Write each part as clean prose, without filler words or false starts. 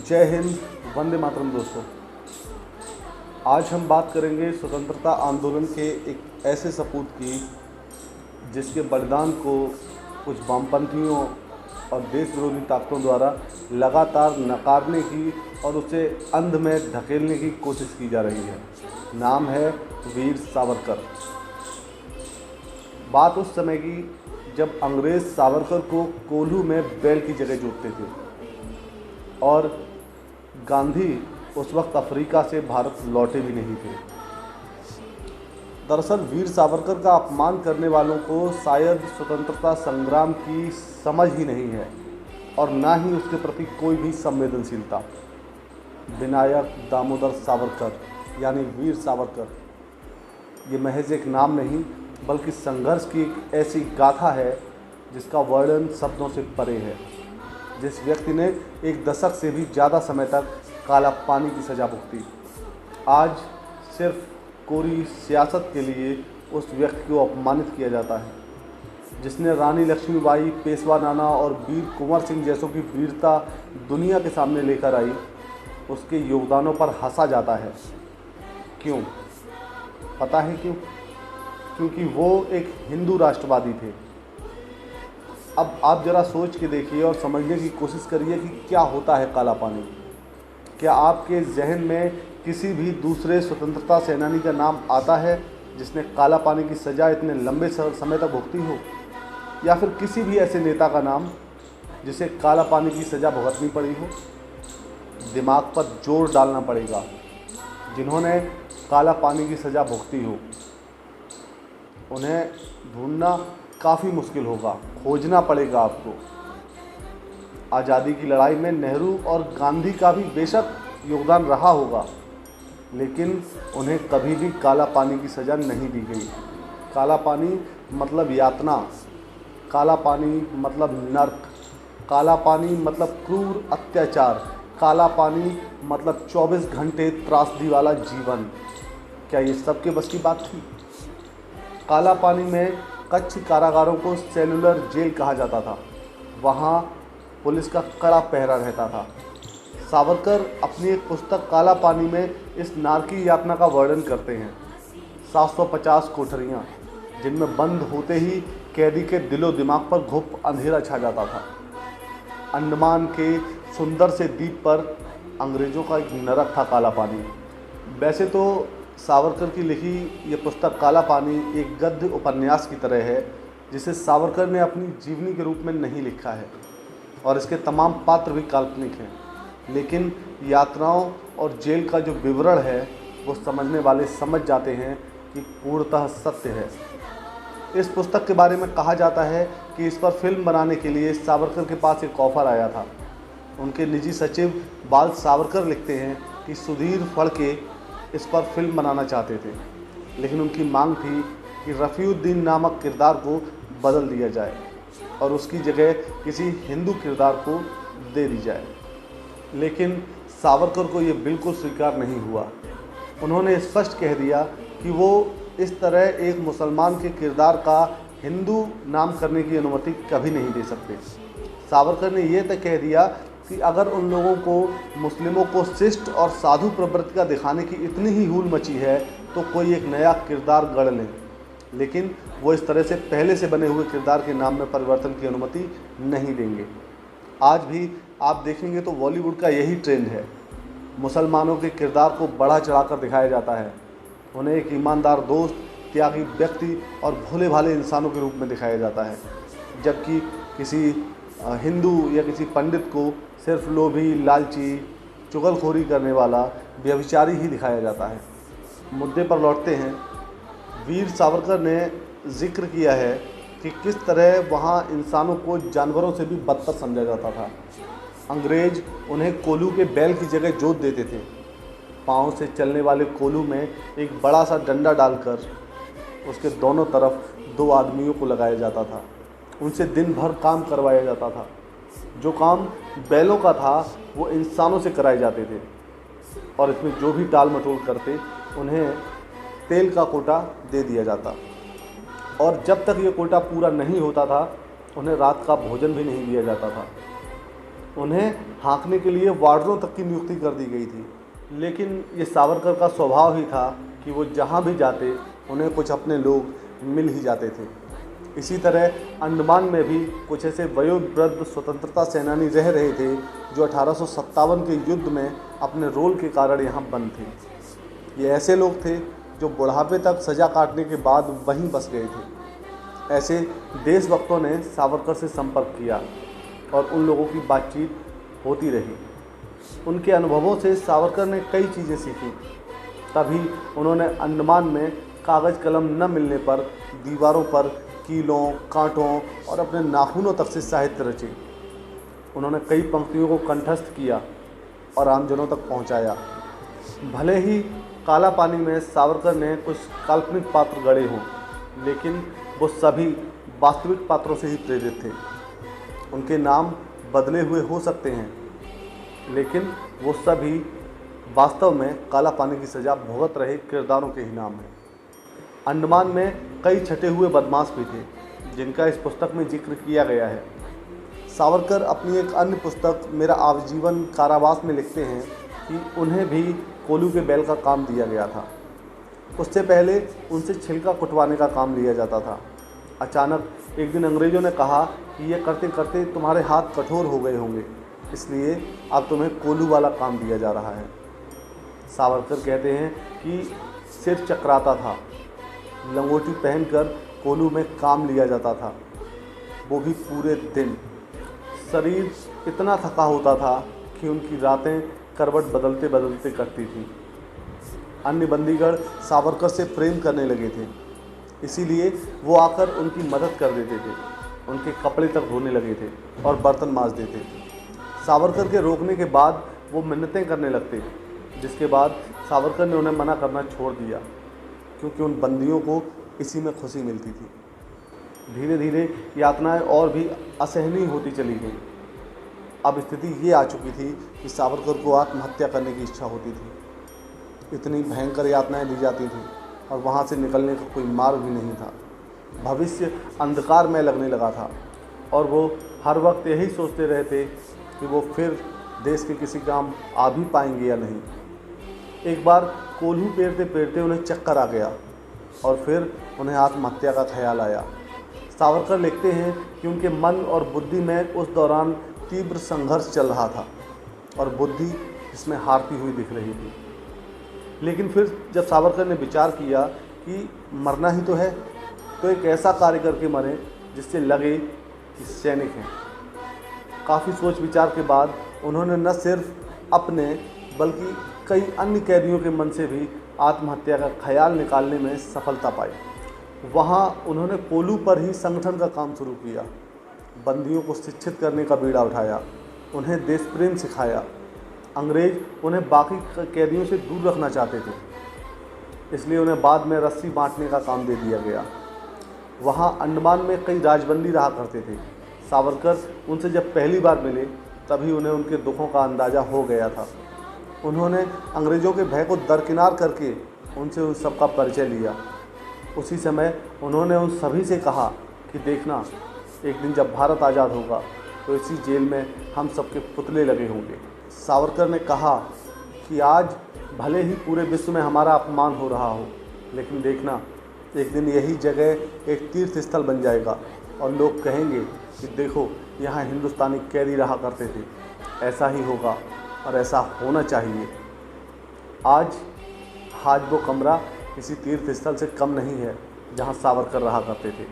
जय हिंद, वंदे मातरम दोस्तों। आज हम बात करेंगे स्वतंत्रता आंदोलन के एक ऐसे सपूत की जिसके बलिदान को कुछ वामपंथियों और देश विरोधी ताकतों द्वारा लगातार नकारने की और उसे अंध में धकेलने की कोशिश की जा रही है। नाम है वीर सावरकर। बात उस समय की जब अंग्रेज़ सावरकर को कोल्हू में बैल की जगह जोतते थे और गांधी उस वक्त अफ्रीका से भारत लौटे भी नहीं थे। दरअसल वीर सावरकर का अपमान करने वालों को शायद स्वतंत्रता संग्राम की समझ ही नहीं है और ना ही उसके प्रति कोई भी संवेदनशीलता। विनायक दामोदर सावरकर यानी वीर सावरकर, ये महज एक नाम नहीं बल्कि संघर्ष की एक ऐसी गाथा है जिसका वर्णन शब्दों से परे है। जिस व्यक्ति ने एक दशक से भी ज़्यादा समय तक काला पानी की सज़ा भुगती, आज सिर्फ कोरी सियासत के लिए उस व्यक्ति को अपमानित किया जाता है। जिसने रानी लक्ष्मीबाई, पेशवा नाना और वीर कुंवर सिंह जैसों की वीरता दुनिया के सामने लेकर आई, उसके योगदानों पर हंसा जाता है। क्यों? पता है क्यों? क्योंकि वो एक हिंदू राष्ट्रवादी थे। अब आप ज़रा सोच के देखिए और समझने की कोशिश करिए कि क्या होता है काला पानी। क्या आपके जहन में किसी भी दूसरे स्वतंत्रता सेनानी का नाम आता है जिसने काला पानी की सज़ा इतने लंबे समय तक भुगती हो, या फिर किसी भी ऐसे नेता का नाम जिसे काला पानी की सज़ा भुगतनी पड़ी हो? दिमाग पर जोर डालना पड़ेगा। जिन्होंने काला पानी की सज़ा भुगती हो उन्हें ढूंढना काफ़ी मुश्किल होगा, खोजना पड़ेगा आपको। आज़ादी की लड़ाई में नेहरू और गांधी का भी बेशक योगदान रहा होगा, लेकिन उन्हें कभी भी काला पानी की सज़ा नहीं दी गई। काला पानी मतलब यातना, काला पानी मतलब नर्क, काला पानी मतलब क्रूर अत्याचार, काला पानी मतलब 24 घंटे त्रासदी वाला जीवन। क्या ये सबके बस की बात थी? काला पानी में कच्छ कारागारों को सेलुलर जेल कहा जाता था। वहाँ पुलिस का कड़ा पहरा रहता था। सावरकर अपनी एक पुस्तक काला पानी में इस नारकी यातना का वर्णन करते हैं। 750 कोठरियाँ जिनमें बंद होते ही कैदी के दिलो दिमाग पर घुप अंधेरा छा जाता था। अंडमान के सुंदर से द्वीप पर अंग्रेज़ों का एक नरक था काला पानी। वैसे तो सावरकर की लिखी ये पुस्तक काला पानी एक गद्य उपन्यास की तरह है जिसे सावरकर ने अपनी जीवनी के रूप में नहीं लिखा है और इसके तमाम पात्र भी काल्पनिक हैं, लेकिन यात्राओं और जेल का जो विवरण है वो समझने वाले समझ जाते हैं कि पूर्णतः सत्य है। इस पुस्तक के बारे में कहा जाता है कि इस पर फिल्म बनाने के लिए सावरकर के पास एक ऑफ़र आया था। उनके निजी सचिव बाल सावरकर लिखते हैं कि सुधीर फड़के इस पर फिल्म बनाना चाहते थे, लेकिन उनकी मांग थी कि रफ़ीउद्दीन नामक किरदार को बदल दिया जाए और उसकी जगह किसी हिंदू किरदार को दे दी जाए। लेकिन सावरकर को ये बिल्कुल स्वीकार नहीं हुआ। उन्होंने स्पष्ट कह दिया कि वो इस तरह एक मुसलमान के किरदार का हिंदू नाम करने की अनुमति कभी नहीं दे सकते। सावरकर ने ये तक कह दिया कि अगर उन लोगों को मुस्लिमों को शिष्ट और साधु प्रवृत्ति का दिखाने की इतनी ही हूल मची है तो कोई एक नया किरदार गढ़ लें, लेकिन वो इस तरह से पहले से बने हुए किरदार के नाम में परिवर्तन की अनुमति नहीं देंगे। आज भी आप देखेंगे तो बॉलीवुड का यही ट्रेंड है। मुसलमानों के किरदार को बढ़ा चढ़ाकर दिखाया जाता है। उन्हें एक ईमानदार दोस्त, त्यागी व्यक्ति और भोले भाले इंसानों के रूप में दिखाया जाता है, जबकि किसी हिंदू या किसी पंडित को सिर्फ लोभी, लालची, चुगलखोरी करने वाला व्यभिचारी ही दिखाया जाता है। मुद्दे पर लौटते हैं। वीर सावरकर ने जिक्र किया है कि किस तरह वहाँ इंसानों को जानवरों से भी बदतर समझा जाता था। अंग्रेज उन्हें कोल्हू के बैल की जगह जोत देते थे। पाँव से चलने वाले कोल्हू में एक बड़ा सा डंडा डालकर उसके दोनों तरफ 2 आदमियों को लगाया जाता था। उनसे दिन भर काम करवाया जाता था। जो काम बैलों का था वो इंसानों से कराए जाते थे और इसमें जो भी टाल मटोल करते उन्हें तेल का कोटा दे दिया जाता और जब तक ये कोटा पूरा नहीं होता था उन्हें रात का भोजन भी नहीं दिया जाता था। उन्हें हाँकने के लिए वार्डरों तक की नियुक्ति कर दी गई थी। लेकिन ये सावरकर का स्वभाव ही था कि वो जहाँ भी जाते उन्हें कुछ अपने लोग मिल ही जाते थे। इसी तरह अंडमान में भी कुछ ऐसे वयोवृद्ध स्वतंत्रता सेनानी रह रहे थे जो 1857 के युद्ध में अपने रोल के कारण यहाँ बंद थे। ये ऐसे लोग थे जो बुढ़ापे तक सज़ा काटने के बाद वहीं बस गए थे। ऐसे देशभक्तों ने सावरकर से संपर्क किया और उन लोगों की बातचीत होती रही। उनके अनुभवों से सावरकर ने कई चीज़ें सीखी। तभी उन्होंने अंडमान में कागज़ कलम न मिलने पर दीवारों पर कीलों, कांटों और अपने नाखूनों तक से साहित्य रचे। उन्होंने कई पंक्तियों को कंठस्थ किया और आमजनों तक पहुंचाया। भले ही काला पानी में सावरकर ने कुछ काल्पनिक पात्र गढ़े हों, लेकिन वो सभी वास्तविक पात्रों से ही प्रेरित थे। उनके नाम बदले हुए हो सकते हैं, लेकिन वो सभी वास्तव में काला पानी की सज़ा भुगत रहे किरदारों के ही नाम हैं। अंडमान में कई छटे हुए बदमाश भी थे जिनका इस पुस्तक में जिक्र किया गया है। सावरकर अपनी एक अन्य पुस्तक मेरा आजीवन कारावास में लिखते हैं कि उन्हें भी कोल्हू के बैल का काम दिया गया था। उससे पहले उनसे छिलका कुटवाने का काम लिया जाता था। अचानक एक दिन अंग्रेज़ों ने कहा कि यह करते करते तुम्हारे हाथ कठोर हो गए होंगे, इसलिए अब तुम्हें कोल्हू वाला काम दिया जा रहा है। सावरकर कहते हैं कि सिर चकराता था, लंगोटी पहनकर कोल्हू में काम लिया जाता था, वो भी पूरे दिन। शरीर इतना थका होता था कि उनकी रातें करवट बदलते बदलते कटती थीं। अन्य बंदीगण सावरकर से प्रेम करने लगे थे, इसीलिए वो आकर उनकी मदद कर देते थे, उनके कपड़े तक धोने लगे थे और बर्तन मांज देते थे। सावरकर के रोकने के बाद वो मिन्नतें करने लगते, जिसके बाद सावरकर ने उन्हें मना करना छोड़ दिया, क्योंकि उन बंदियों को इसी में खुशी मिलती थी। धीरे धीरे यातनाएं और भी असहनीय होती चली गईं। अब स्थिति ये आ चुकी थी कि सावरकर को आत्महत्या करने की इच्छा होती थी। इतनी भयंकर यातनाएं दी जाती थीं और वहाँ से निकलने का कोई मार्ग भी नहीं था। भविष्य अंधकार में लगने लगा था और वो हर वक्त यही सोचते रहे थे कि वो फिर देश के किसी काम आ भी पाएंगे या नहीं। एक बार कोल्हू पेरते पेरते उन्हें चक्कर आ गया और फिर उन्हें आत्महत्या का ख्याल आया। सावरकर लिखते हैं कि उनके मन और बुद्धि में उस दौरान तीव्र संघर्ष चल रहा था और बुद्धि इसमें हारती हुई दिख रही थी। लेकिन फिर जब सावरकर ने विचार किया कि मरना ही तो है, तो एक ऐसा कार्य करके मरें जिससे लगे कि सैनिक हैं। काफ़ी सोच विचार के बाद उन्होंने न सिर्फ अपने बल्कि कई अन्य कैदियों के मन से भी आत्महत्या का ख्याल निकालने में सफलता पाई। वहाँ उन्होंने कोल्हू पर ही संगठन का काम शुरू किया, बंदियों को शिक्षित करने का बीड़ा उठाया, उन्हें देश प्रेम सिखाया। अंग्रेज उन्हें बाकी कैदियों से दूर रखना चाहते थे, इसलिए उन्हें बाद में रस्सी बांटने का काम दे दिया गया। वहाँ अंडमान में कई राजबंदी रहा करते थे। सावरकर उनसे जब पहली बार मिले तभी उन्हें उनके दुखों का अंदाज़ा हो गया था। उन्होंने अंग्रेज़ों के भय को दरकिनार करके उनसे उन सब का परिचय लिया। उसी समय उन्होंने उन सभी से कहा कि देखना, एक दिन जब भारत आज़ाद होगा तो इसी जेल में हम सबके पुतले लगे होंगे। सावरकर ने कहा कि आज भले ही पूरे विश्व में हमारा अपमान हो रहा हो, लेकिन देखना, एक दिन यही जगह एक तीर्थ स्थल बन जाएगा और लोग कहेंगे कि देखो, यहाँ हिंदुस्तानी कैदी रहा करते थे। ऐसा ही होगा और ऐसा होना चाहिए। आज वो कमरा किसी तीर्थ स्थल से कम नहीं है जहाँ सावरकर रहा करते थे।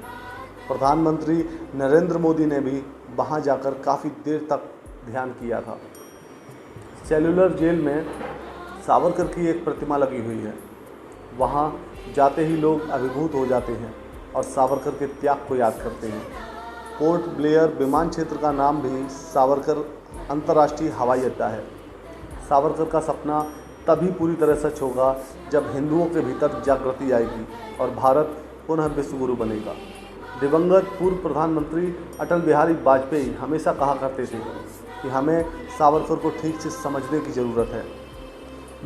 प्रधानमंत्री नरेंद्र मोदी ने भी वहाँ जाकर काफ़ी देर तक ध्यान किया था। सेलुलर जेल में सावरकर की एक प्रतिमा लगी हुई है। वहाँ जाते ही लोग अभिभूत हो जाते हैं और सावरकर के त्याग को याद करते हैं। पोर्ट ब्लेयर विमान क्षेत्र का नाम भी सावरकर अंतर्राष्ट्रीय हवाई अड्डा है। सावरकर का सपना तभी पूरी तरह सच होगा जब हिंदुओं के भीतर जागृति आएगी और भारत पुनः विश्वगुरु बनेगा। दिवंगत पूर्व प्रधानमंत्री अटल बिहारी वाजपेयी हमेशा कहा करते थे कि हमें सावरकर को ठीक से समझने की ज़रूरत है।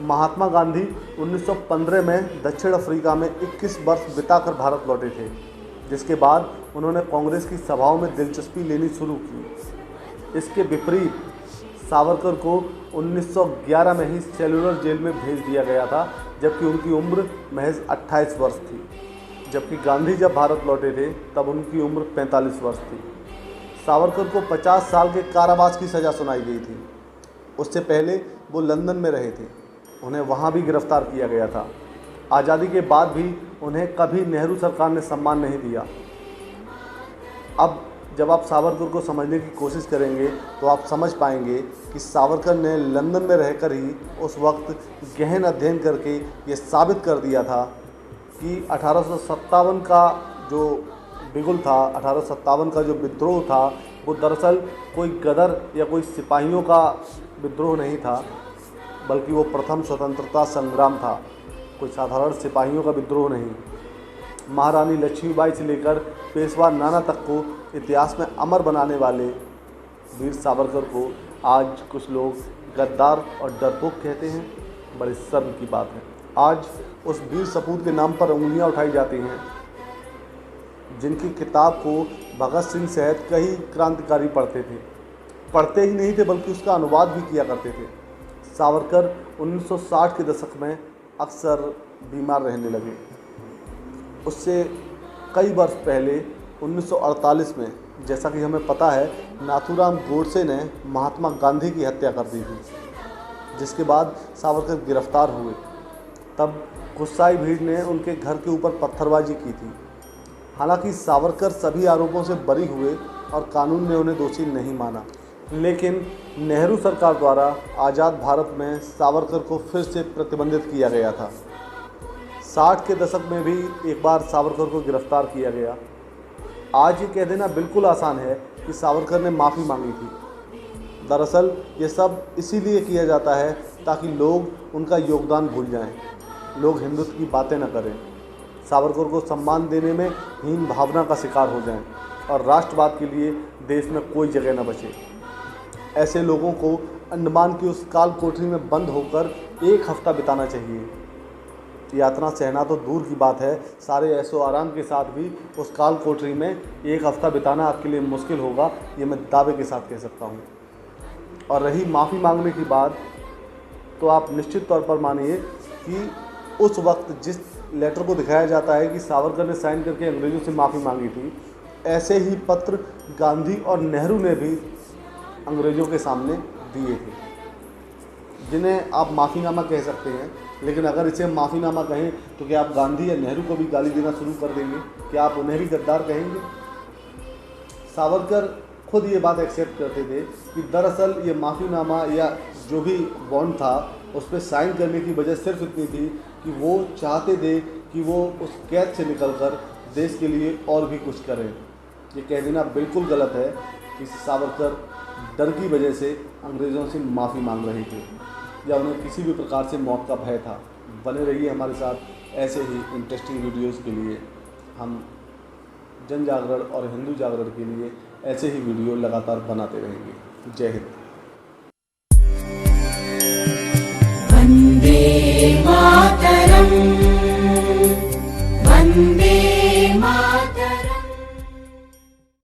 महात्मा गांधी 1915 में दक्षिण अफ्रीका में 21 वर्ष बिताकर भारत लौटे थे, जिसके बाद उन्होंने कांग्रेस की सभाओं में दिलचस्पी लेनी शुरू की। इसके विपरीत सावरकर को 1911 में ही सेलुलर जेल में भेज दिया गया था, जबकि उनकी उम्र महज 28 वर्ष थी। जबकि गांधी जब भारत लौटे थे तब उनकी उम्र 45 वर्ष थी। सावरकर को 50 साल के कारावास की सज़ा सुनाई गई थी। उससे पहले वो लंदन में रहे थे, उन्हें वहाँ भी गिरफ्तार किया गया था। आज़ादी के बाद भी उन्हें कभी नेहरू सरकार ने सम्मान नहीं दिया। अब जब आप सावरकर को समझने की कोशिश करेंगे तो आप समझ पाएंगे कि सावरकर ने लंदन में रहकर ही उस वक्त गहन अध्ययन करके ये साबित कर दिया था कि 1857 का जो बिगुल था, 1857 का जो विद्रोह था, वो दरअसल कोई गदर या कोई सिपाहियों का विद्रोह नहीं था, बल्कि वो प्रथम स्वतंत्रता संग्राम था, कोई साधारण सिपाहियों का विद्रोह नहीं। महारानी लक्ष्मीबाई से लेकर पेशवा नाना तक को इतिहास में अमर बनाने वाले वीर सावरकर को आज कुछ लोग गद्दार और डरपोक कहते हैं। बड़े शर्म की बात है, आज उस वीर सपूत के नाम पर उंगलियां उठाई जाती हैं, जिनकी किताब को भगत सिंह सहित कई क्रांतिकारी पढ़ते ही नहीं थे बल्कि उसका अनुवाद भी किया करते थे। सावरकर 1960 के दशक में अक्सर बीमार रहने लगे। उससे कई वर्ष पहले 1948 में, जैसा कि हमें पता है, नाथूराम गोडसे ने महात्मा गांधी की हत्या कर दी थी, जिसके बाद सावरकर गिरफ्तार हुए। तब गुस्साई भीड़ ने उनके घर के ऊपर पत्थरबाजी की थी। हालांकि सावरकर सभी आरोपों से बरी हुए और कानून ने उन्हें दोषी नहीं माना, लेकिन नेहरू सरकार द्वारा आज़ाद भारत में सावरकर को फिर से प्रतिबंधित किया गया था। 60 के दशक में भी एक बार सावरकर को गिरफ्तार किया गया। आज ये कह देना बिल्कुल आसान है कि सावरकर ने माफ़ी मांगी थी। दरअसल ये सब इसीलिए किया जाता है ताकि लोग उनका योगदान भूल जाएं, लोग हिंदुत्व की बातें न करें, सावरकर को सम्मान देने में हीन भावना का शिकार हो जाएं और राष्ट्रवाद के लिए देश में कोई जगह न बचे। ऐसे लोगों को अंडमान की उस काल कोठरी में बंद होकर 1 हफ्ता बिताना चाहिए। यातना सहना तो दूर की बात है, सारे ऐशो आराम के साथ भी उस काल कोठरी में 1 हफ्ता बिताना आपके लिए मुश्किल होगा, ये मैं दावे के साथ कह सकता हूँ। और रही माफ़ी मांगने की बात, तो आप निश्चित तौर पर मानिए कि उस वक्त जिस लेटर को दिखाया जाता है कि सावरकर ने साइन करके अंग्रेज़ों से माफ़ी मांगी थी, ऐसे ही पत्र गांधी और नेहरू ने भी अंग्रेज़ों के सामने दिए थे, जिन्हें आप माफ़ीनामा कह सकते हैं। लेकिन अगर इसे माफ़ीनामा कहें तो क्या आप गांधी या नेहरू को भी गाली देना शुरू कर देंगे? क्या आप उन्हें भी गद्दार कहेंगे? सावरकर खुद ये बात एक्सेप्ट करते थे कि दरअसल ये माफ़ीनामा या जो भी बॉन्ड था उस पर साइन करने की वजह सिर्फ इतनी थी कि वो चाहते थे कि वो उस कैद से निकलकर देश के लिए और भी कुछ करें। ये कह देना बिल्कुल गलत है कि सावरकर डर की वजह से अंग्रेज़ों से माफ़ी मांग रहे थे या उन्हें किसी भी प्रकार से मौत का भय था। बने रहिए हमारे साथ ऐसे ही इंटरेस्टिंग वीडियोस के लिए। हम जन जागरण और हिंदू जागरण के लिए ऐसे ही वीडियो लगातार बनाते रहेंगे। जय हिंद। वंदे मातरम।